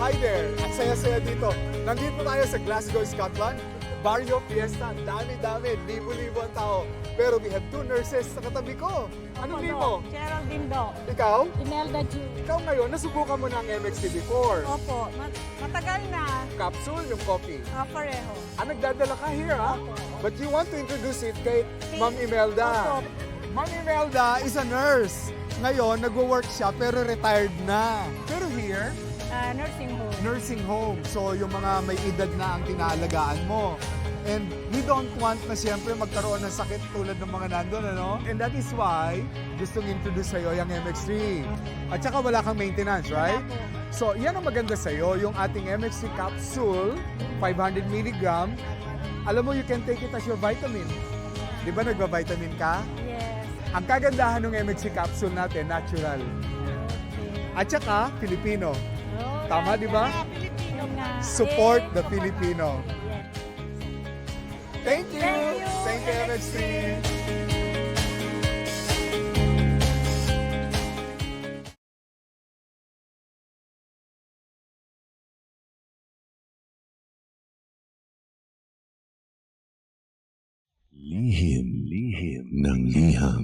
Hi there! Ang saya-saya dito. Nandito tayo sa Glasgow, Scotland. Barrio Fiesta. Dami-dami. Libo-libo ang tao. Pero we have two nurses sa katabi ko. Anong name mo? Geraldine Do. Ikaw? Imelda Ju. Ikaw ngayon, nasubukan mo na ang MXT before. Opo, matagal na. Capsule, yung coffee. Pareho. Nagdadala ka here, ha? Opo. But you want to introduce it kay Ma'am Imelda. Opo. Ma'am Imelda is a nurse. Ngayon, nagwo-work siya pero retired na. Pero here, Nursing home. nursing home. So, yung mga may edad na ang tinaalagaan mo. And we don't want na siyempre magkaroon ng sakit tulad ng mga nandun, ano? And that is why gustong introduce sa'yo yung MX3. At saka wala kang maintenance, right? Wala po. So, yan ang maganda sa'yo, yung ating MX3 capsule, 500 mg. Alam mo, you can take it as your vitamin. Di ba nagba-vitamin ka? Yes. Ang kagandahan ng MX3 capsule natin, natural. Okay. At saka, Filipino. Tama, di ba? Filipino nga. Support Eh, the support Filipino. Yes. Thank you! Thank you, MX3! Lihim ng liham.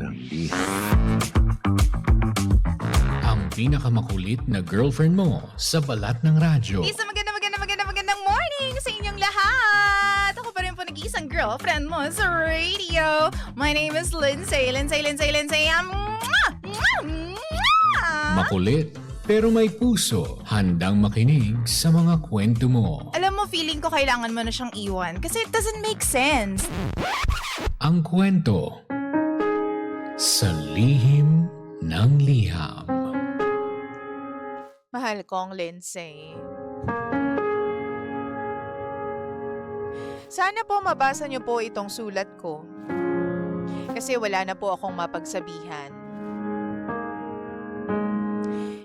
Ang pinakamakulit na girlfriend mo sa balat ng radyo. Isang magandang morning sa inyong lahat! Ako pa rin po nag-iisang girlfriend mo sa radio. My name is Lindsay. Makulit pero may puso, handang makinig sa mga kwento mo. Alam mo, feeling ko kailangan mo na siyang iwan kasi it doesn't make sense. Ang kwento sa lihim ng liham. Mahal kong Lindsay. Sana po mabasa niyo po itong sulat ko. Kasi wala na po akong mapagsabihan.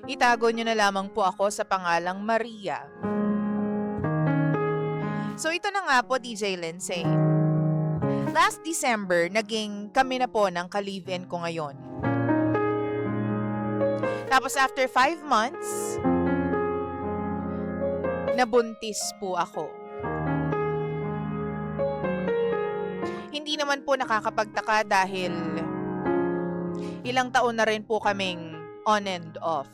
Itago niyo na lamang po ako sa pangalang Maria. So ito na nga po, DJ Lindsay. Last December, naging kami na po ng ka-live-in ko ngayon. Tapos after 5 months, nabuntis po ako. Hindi naman po nakakapagtaka dahil ilang taon na rin po kaming on and off.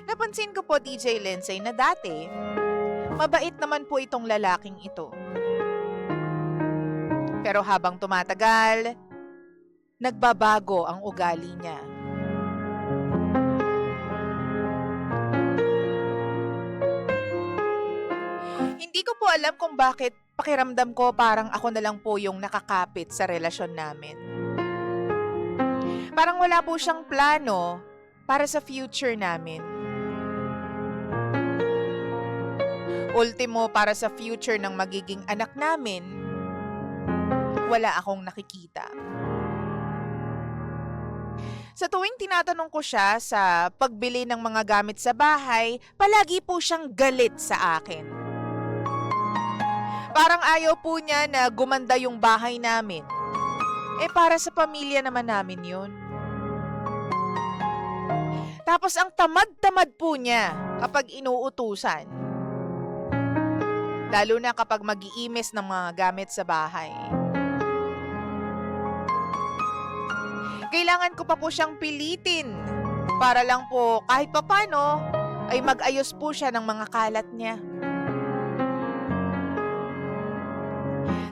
Napansin ko po, DJ Lindsay, na dati, mabait naman po itong lalaking ito. Pero habang tumatagal, nagbabago ang ugali niya. Hindi ko po alam kung bakit pakiramdam ko parang ako na lang po yung nakakapit sa relasyon namin. Parang wala po siyang plano para sa future namin. Ultimo, para sa future ng magiging anak namin, wala akong nakikita. Sa tuwing tinatanong ko siya sa pagbili ng mga gamit sa bahay, palagi po siyang galit sa akin. Parang ayaw po niya na gumanda yung bahay namin. Para sa pamilya naman namin yun. Tapos ang tamad-tamad po niya kapag inuutusan. Lalo na kapag mag-iimis ng mga gamit sa bahay. Kailangan ko pa po siyang pilitin para lang po kahit papano ay mag-ayos po siya ng mga kalat niya.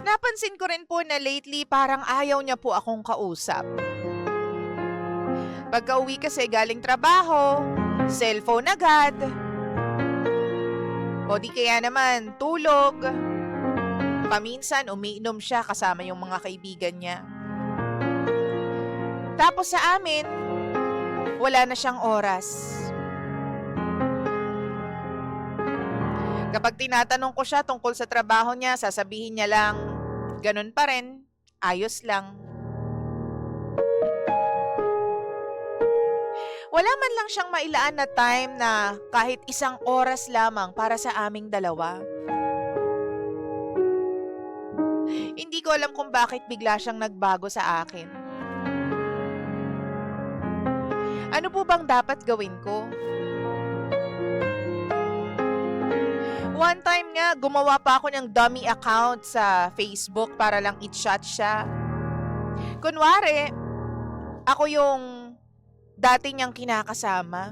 Napansin ko rin po na lately parang ayaw niya po akong kausap. Pagka-uwi kasi galing trabaho, cellphone agad. O di kaya naman tulog. Paminsan umiinom siya kasama yung mga kaibigan niya. Tapos sa amin, wala na siyang oras. Kapag tinatanong ko siya tungkol sa trabaho niya, sasabihin niya lang, ganun pa rin, ayos lang. Wala man lang siyang mailaan na time na kahit 1 oras lamang para sa aming dalawa. Hindi ko alam kung bakit bigla siyang nagbago sa akin. Ano po bang dapat gawin ko? One time nga, gumawa pa ako ng dummy account sa Facebook para lang i-chat siya. Kunwari, ako yung dati niyang kinakasama.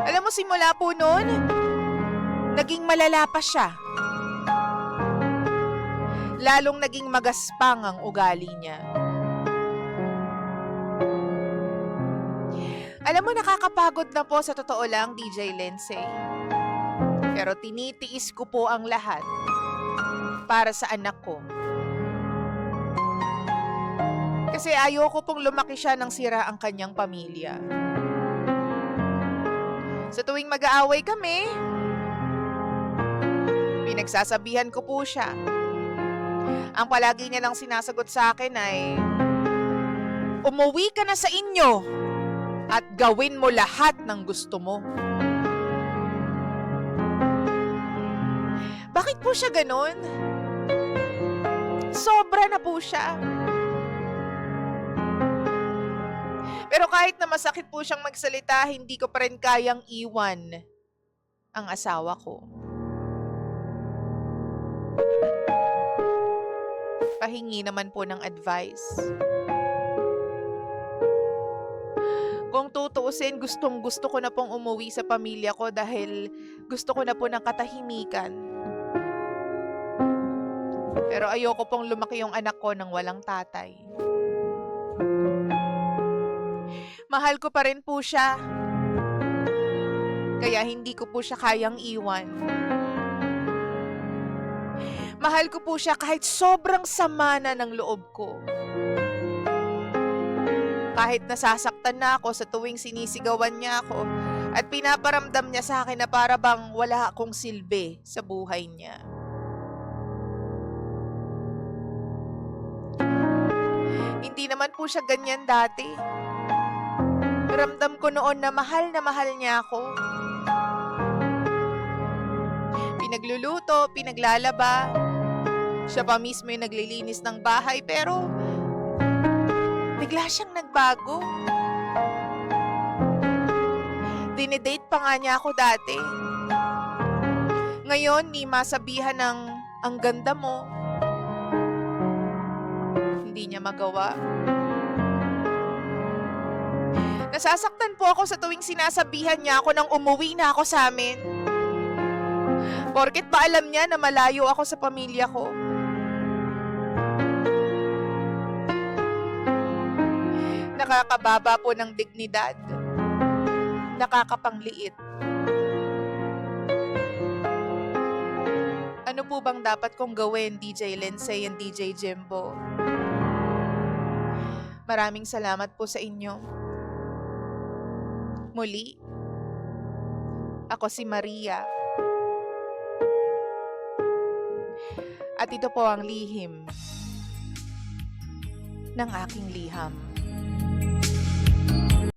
Alam mo, simula po noon, naging malala pa siya. Lalong naging magaspang ang ugali niya. Alam mo, nakakapagod na po sa totoo lang, DJ Lindsay. Pero tinitiis ko po ang lahat para sa anak ko. Kasi ayoko pong lumaki siya nang sira ang kanyang pamilya. Sa tuwing mag-aaway kami, pinagsasabihan ko po siya. Ang palagi niya lang sinasagot sa akin ay, umuwi ka na sa inyo at gawin mo lahat ng gusto mo. Bakit po siya ganun? Sobra na po siya. Pero kahit na masakit po siyang magsalita, hindi ko pa rin kayang iwan ang asawa ko. Pahingi naman po ng advice. Kung tutuusin, gustong-gusto ko na pong umuwi sa pamilya ko dahil gusto ko na po ng katahimikan. Pero ayoko pong lumaki yung anak ko nang walang tatay. Mahal ko pa rin po siya. Kaya hindi ko po siya kayang iwan. Mahal ko po siya kahit sobrang sama na ng loob ko. Kahit nasasaktan na ako sa tuwing sinisigawan niya ako at pinaparamdam niya sa akin na para bang wala akong silbi sa buhay niya. Hindi naman po siya ganyan dati. Ramdam ko noon na mahal niya ako. Pinagluluto, pinaglalaba. Siya pa mismo yung naglilinis ng bahay pero bigla siyang nagbago. Dinedate pa nga niya ako dati. Ngayon, ni masabihan ng ang ganda mo. Hindi niya magawa. Nasasaktan po ako sa tuwing sinasabihan niya ako nang umuwi na ako sa amin. Porket ba alam niya na malayo ako sa pamilya ko? Nakakababa po ng dignidad. Nakakapangliit. Ano po bang dapat kong gawin, DJ Lindsay and DJ Jimbo? Maraming salamat po sa inyo. Muli, ako si Maria. At ito po ang lihim ng aking liham.